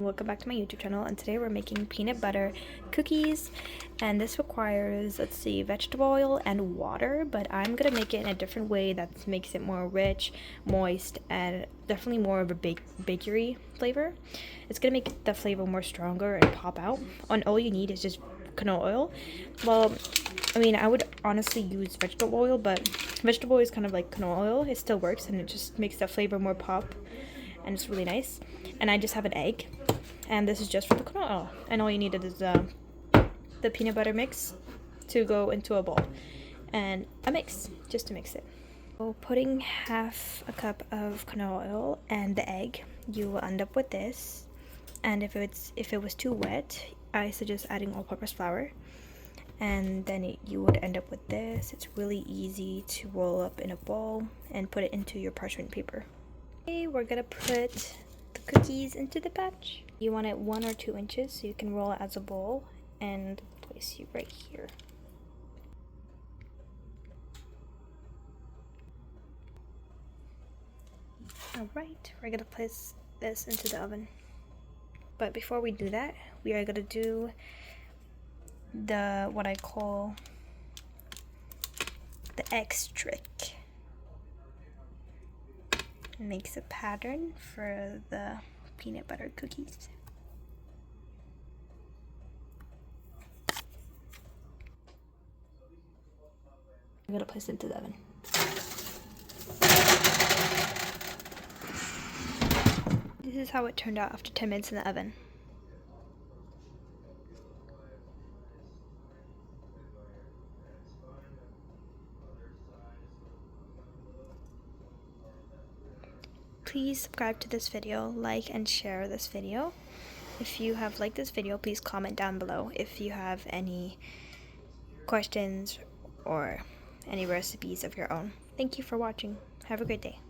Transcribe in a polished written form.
Welcome back to my YouTube channel, and today we're making peanut butter cookies, and this requires, let's see, vegetable oil and water, but I'm gonna make it in a different way that makes it more rich, moist, and definitely more of a bakery flavor. It's gonna make the flavor more stronger and pop out. And all you need is just canola oil. Well, I mean, I would honestly use vegetable oil, but vegetable oil is kind of like canola oil. It still works, and it just makes the flavor more pop, and it's really nice. And I just have an egg, and this is just for the canola oil. And all you needed is the peanut butter mix to go into a bowl, and a mix just to mix it. So putting half a cup of canola oil and the egg, you will end up with this. And if it was too wet, I suggest adding all-purpose flour, and then you would end up with this. It's really easy to roll up in a ball and put it into your parchment paper. Okay, we're gonna put the cookies into the batch. You want it 1 or 2 inches so you can roll it as a ball and place it right here. Alright, we're gonna place this into the oven. But before we do that, we are gonna do what I call the X trick. Makes a pattern for the peanut butter cookies. I'm gonna place it into the oven. This is how it turned out after 10 minutes in the oven. Please subscribe to this video, like and share this video. If you have liked this video, please comment down below if you have any questions or any recipes of your own. Thank you for watching. Have a great day.